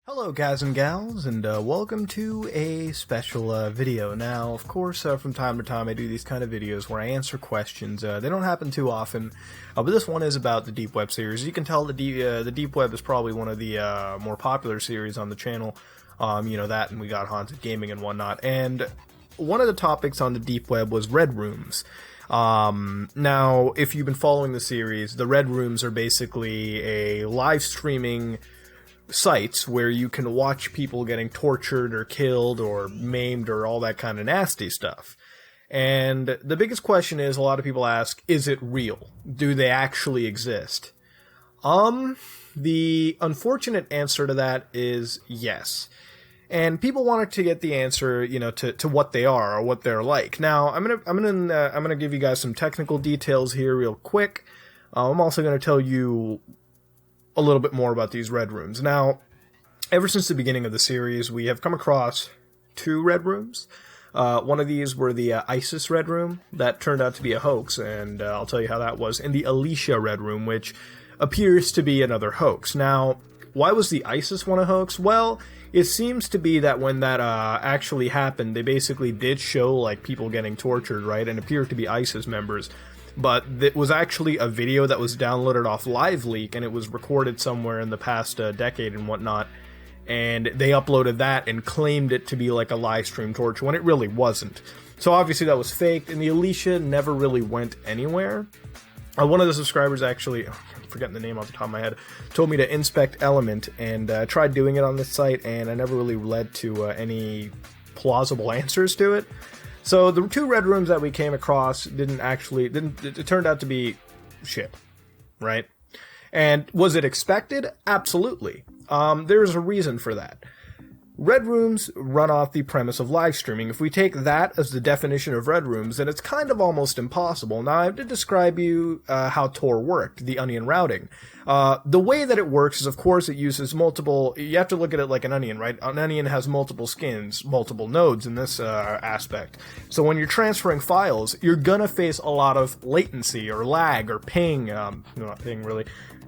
Hello guys and gals, and welcome to a special video. Now, of course, from time to time I do these kind of videos where I answer questions. They don't happen too often, but this one is about the Deep Web series. You can tell the Deep Web is probably one of the more popular series on the channel. You know that, and we got Haunted Gaming and whatnot. And one of the topics on the Deep Web was Red Rooms. Now, if you've been following the series, the Red Rooms are basically a live streaming sites where you can watch people getting tortured or killed or maimed or all that kind of nasty stuff. And the biggest question is, a lot of people ask, is it real? Do they actually exist? The unfortunate answer to that is yes. And people wanted to get the answer, you know, to what they are or what they're like. Now, I'm gonna give you guys some technical details here real quick. I'm also gonna tell you a little bit more about these Red Rooms. Now, ever since the beginning of the series, we have come across two Red Rooms. One of these were the ISIS Red Room. That turned out to be a hoax, and I'll tell you how that was. And the Alicia Red Room, which appears to be another hoax. Now, why was the ISIS one a hoax? Well, it seems to be that when that actually happened, they basically did show like people getting tortured, right, and appeared to be ISIS members. But it was actually a video that was downloaded off LiveLeak, and it was recorded somewhere in the past decade and whatnot, and they uploaded that and claimed it to be like a live stream torture, when it really wasn't. So obviously that was faked, and the Alicia never really went anywhere. One of the subscribers actually, I'm forgetting the name off the top of my head, told me to inspect Element, and tried doing it on this site, and I never really led to any plausible answers to it. So the two Red Rooms that we came across it turned out to be shit, right? And was it expected? Absolutely. There's a reason for that. Red Rooms run off the premise of live streaming. If we take that as the definition of Red Rooms, then it's kind of almost impossible. Now, I have to describe you how Tor worked, the onion routing. The way that it works is, of course, it uses multiple... You have to look at it like an onion, right? An onion has multiple skins, multiple nodes in this aspect. So when you're transferring files, you're gonna face a lot of latency or lag or ping. No, not ping, really.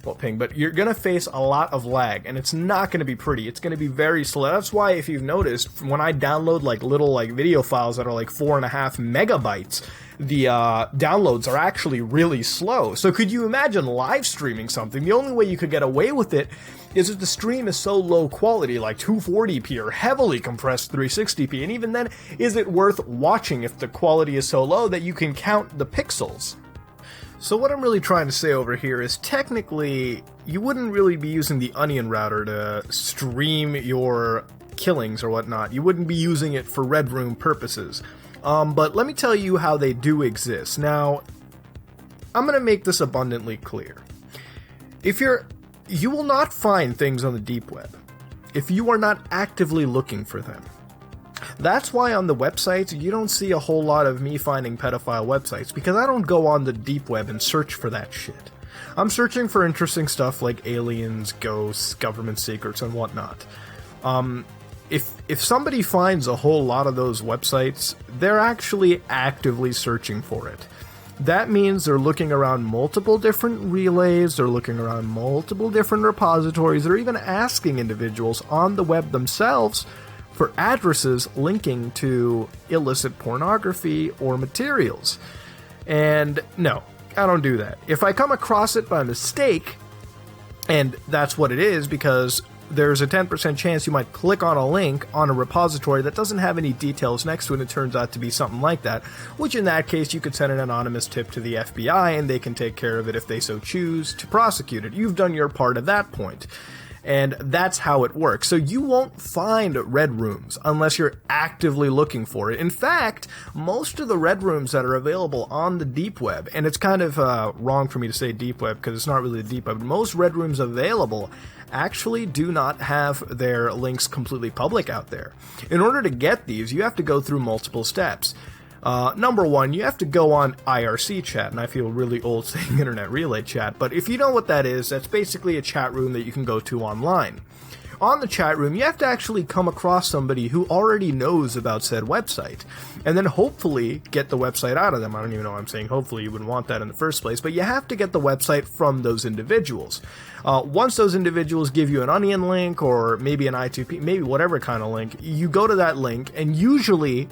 Well, ping, but you're gonna face a lot of lag, and it's not gonna be pretty. It's gonna be very slow. That's why, if you've noticed, when I download like little like video files that are like 4.5 megabytes, the downloads are actually really slow. So could you imagine live streaming something? The only way you could get away with it is if the stream is so low quality, like 240p or heavily compressed 360p, and even then, is it worth watching if the quality is so low that you can count the pixels? So what I'm really trying to say over here is, technically, you wouldn't really be using the onion router to stream your killings or whatnot. You wouldn't be using it for Red Room purposes. But let me tell you how they do exist. Now, I'm going to make this abundantly clear. You will not find things on the Deep Web if you are not actively looking for them. That's why on the websites, you don't see a whole lot of me finding pedophile websites, because I don't go on the Deep Web and search for that shit. I'm searching for interesting stuff like aliens, ghosts, government secrets, and whatnot. If somebody finds a whole lot of those websites, they're actually actively searching for it. That means they're looking around multiple different relays, they're looking around multiple different repositories, they're even asking individuals on the web themselves for addresses linking to illicit pornography or materials. And no, I don't do that. If I come across it by mistake, and that's what it is, because there's a 10% chance you might click on a link on a repository that doesn't have any details next to it, and it turns out to be something like that, which in that case you could send an anonymous tip to the FBI and they can take care of it if they so choose to prosecute it. You've done your part at that point. And that's how it works. So you won't find Red Rooms unless you're actively looking for it. In fact, most of the Red Rooms that are available on the Deep Web, and it's kind of wrong for me to say Deep Web because it's not really the Deep Web, but most Red Rooms available actually do not have their links completely public out there. In order to get these, you have to go through multiple steps. Number one, you have to go on IRC chat, and I feel really old saying internet relay chat, but if you know what that is, that's basically a chat room that you can go to online. on the chat room, you have to actually come across somebody who already knows about said website, and then hopefully get the website out of them. I don't even know why I'm saying hopefully, you wouldn't want that in the first place, but you have to get the website from those individuals. Once those individuals give you an onion link, or maybe an I2P, maybe whatever kind of link, you go to that link, and usually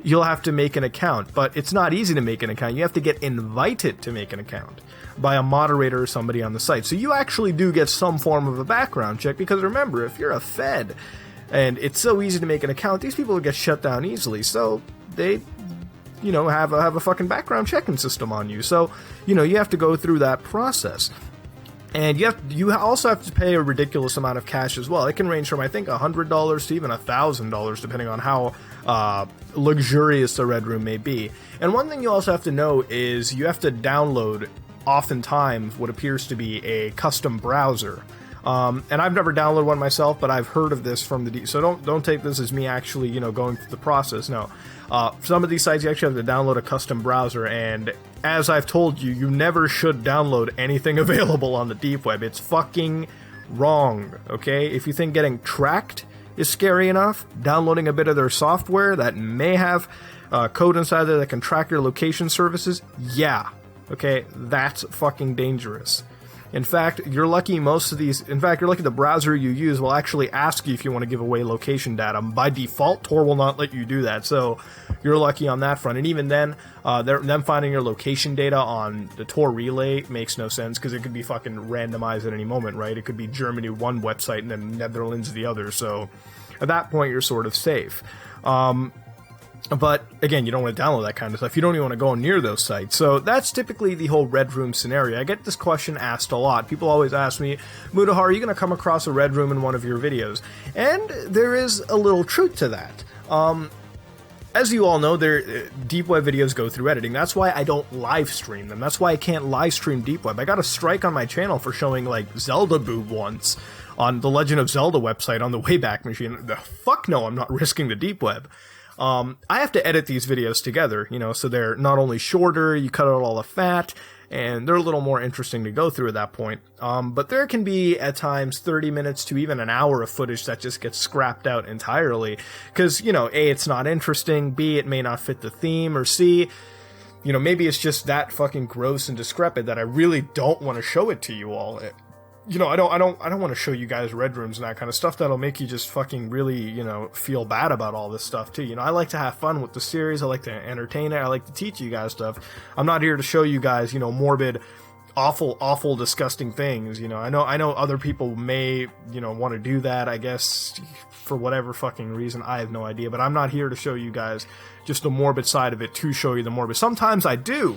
you'll have to make an account, but it's not easy to make an account. You have to get invited to make an account by a moderator or somebody on the site. So you actually do get some form of a background check, because remember, if you're a Fed and it's so easy to make an account, these people will get shut down easily. So they, have a fucking background checking system on you. So, you have to go through that process. And you also have to pay a ridiculous amount of cash as well. It can range from, I think, $100 to even $1,000, depending on how luxurious the Red Room may be. And one thing you also have to know is you have to download, oftentimes, what appears to be a custom browser. And I've never downloaded one myself, but I've heard of this from so don't take this as me actually, going through the process. No. Some of these sites, you actually have to download a custom browser, and as I've told you, you never should download anything available on the deep web. It's fucking wrong, okay? If you think getting tracked is scary enough, downloading a bit of their software that may have code inside there that can track your location services, yeah, okay, that's fucking dangerous. In fact, you're lucky the browser you use will actually ask you if you want to give away location data. By default, Tor will not let you do that, so you're lucky on that front. And even then, them finding your location data on the Tor relay makes no sense, because it could be fucking randomized at any moment, right? It could be Germany one website and then Netherlands the other, so at that point, you're sort of safe. But again, you don't want to download that kind of stuff. You don't even want to go near those sites. So that's typically the whole Red Room scenario. I get this question asked a lot. People always ask me, Mudahar, are you going to come across a Red Room in one of your videos? And there is a little truth to that. As you all know, deep web videos go through editing. That's why I don't live stream them. That's why I can't live stream deep web. I got a strike on my channel for showing, Zelda boob once on the Legend of Zelda website on the Wayback Machine. Fuck no, I'm not risking the deep web. I have to edit these videos together, so they're not only shorter, you cut out all the fat, and they're a little more interesting to go through at that point. But there can be, at times, 30 minutes to even an hour of footage that just gets scrapped out entirely. Because, A, it's not interesting, B, it may not fit the theme, or C, maybe it's just that fucking gross and decrepit that I really don't want to show it to you all. I don't want to show you guys Red Rooms and that kind of stuff. That'll make you just fucking really, feel bad about all this stuff too. I like to have fun with the series. I like to entertain it. I like to teach you guys stuff. I'm not here to show you guys, morbid, awful, disgusting things. I know other people may, want to do that, I guess, for whatever fucking reason. I have no idea, but I'm not here to show you guys just the morbid side of it to show you the morbid. Sometimes I do.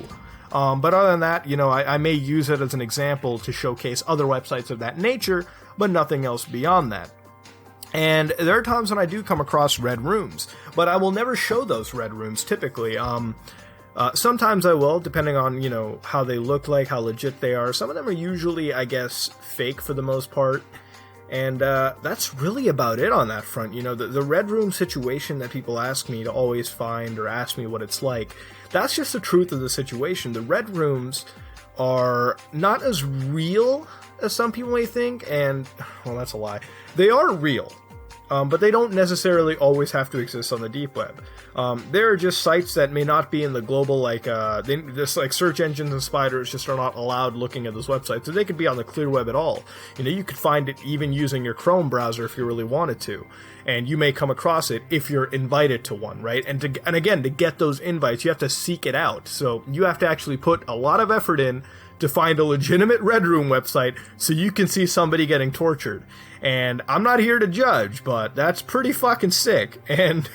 But other than that, I may use it as an example to showcase other websites of that nature, but nothing else beyond that. And there are times when I do come across Red Rooms, but I will never show those Red Rooms typically. Sometimes I will, depending on, how they look like, how legit they are. Some of them are usually, I guess, fake for the most part. And that's really about it on that front. The Red Room situation that people ask me to always find or ask me what it's like, that's just the truth of the situation. The Red Rooms are not as real as some people may think, and, well, that's a lie. They are real, but they don't necessarily always have to exist on the deep web. There are just sites that may not be in the global, search engines and spiders just are not allowed looking at those websites, so they could be on the clear web at all. You could find it even using your Chrome browser if you really wanted to, and you may come across it if you're invited to one, right? And again, to get those invites, you have to seek it out, so you have to actually put a lot of effort in to find a legitimate Red Room website so you can see somebody getting tortured. And I'm not here to judge, but that's pretty fucking sick. And,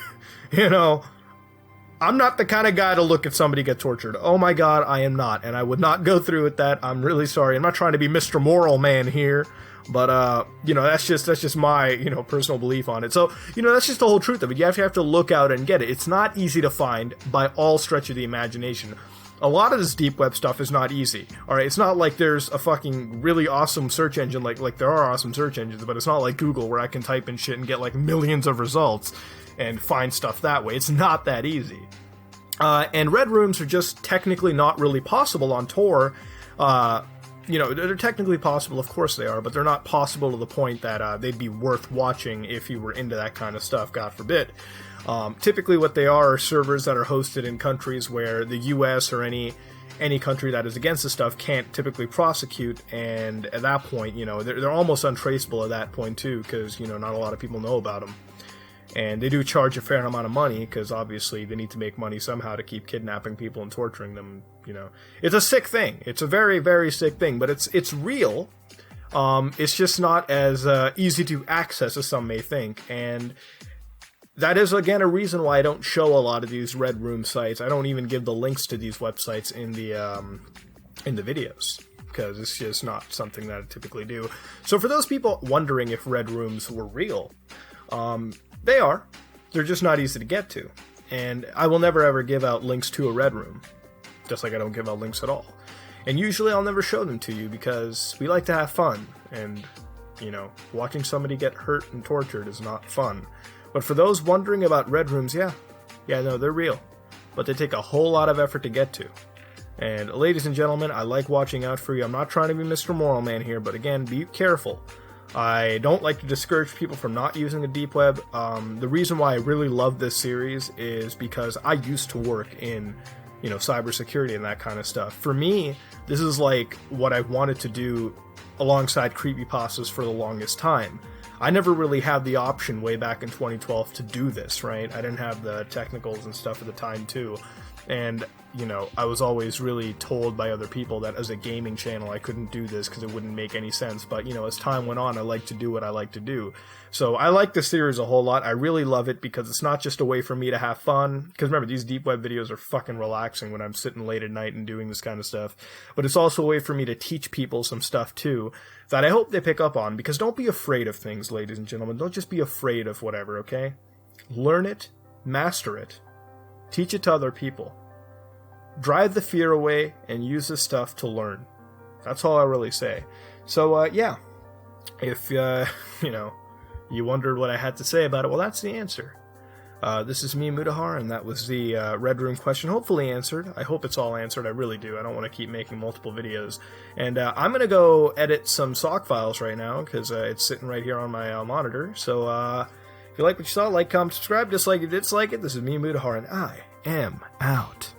I'm not the kind of guy to look at somebody get tortured. Oh my god, I am not. And I would not go through with that. I'm really sorry. I'm not trying to be Mr. Moral Man here. But, that's just my, personal belief on it. So, that's just the whole truth of it. You have to look out and get it. It's not easy to find by all stretch of the imagination. A lot of this deep web stuff is not easy, alright? It's not like there's a fucking really awesome search engine, like there are awesome search engines, but it's not like Google where I can type in shit and get millions of results and find stuff that way. It's not that easy. And Red Rooms are just technically not really possible on Tor, you know, they're technically possible, of course they are, but they're not possible to the point that they'd be worth watching if you were into that kind of stuff, God forbid. Typically what they are servers that are hosted in countries where the US or any country that is against this stuff can't typically prosecute, and at that point, you know, they're almost untraceable at that point too, because, you know, not a lot of people know about them. And they do charge a fair amount of money, because obviously they need to make money somehow to keep kidnapping people and torturing them, you know. It's a sick thing. It's a very, very sick thing, but it's real. It's just not as easy to access as some may think, and that is, again, a reason why I don't show a lot of these Red Room sites. I don't even give the links to these websites in the videos, because it's just not something that I typically do. So for those people wondering if Red Rooms were real, they are. They're just not easy to get to. And I will never ever give out links to a Red Room, just like I don't give out links at all. And usually I'll never show them to you, because we like to have fun, and, you know, watching somebody get hurt and tortured is not fun. But for those wondering about Red Rooms, yeah, no, they're real. But they take a whole lot of effort to get to. And ladies and gentlemen, I like watching out for you. I'm not trying to be Mr. Moral Man here, but again, be careful. I don't like to discourage people from not using the deep web. The reason why I really love this series is because I used to work in, you know, cybersecurity and that kind of stuff. For me, this is like what I wanted to do alongside creepypastas for the longest time. I never really had the option way back in 2012 to do this, right? I didn't have the technicals and stuff at the time too. And, you know, I was always really told by other people that as a gaming channel I couldn't do this because it wouldn't make any sense. But, you know, as time went on, I like to do what I like to do. So I like this series a whole lot. I really love it because it's not just a way for me to have fun. Because remember, these deep web videos are fucking relaxing when I'm sitting late at night and doing this kind of stuff. But it's also a way for me to teach people some stuff too that I hope they pick up on. Because don't be afraid of things, ladies and gentlemen. Don't just be afraid of whatever, okay? Learn it, master it, teach it to other people. Drive the fear away and use this stuff to learn. That's all I really say. So, yeah. If, you know, you wondered what I had to say about it, well, that's the answer. This is me, Mudahar, and that was the Red Room question. Hopefully answered. I hope it's all answered. I really do. I don't want to keep making multiple videos. And I'm going to go edit some SOC files right now, because it's sitting right here on my monitor. So, if you like what you saw, like, comment, subscribe, dislike it, dislike it. This is me, Mudahar, and I am out.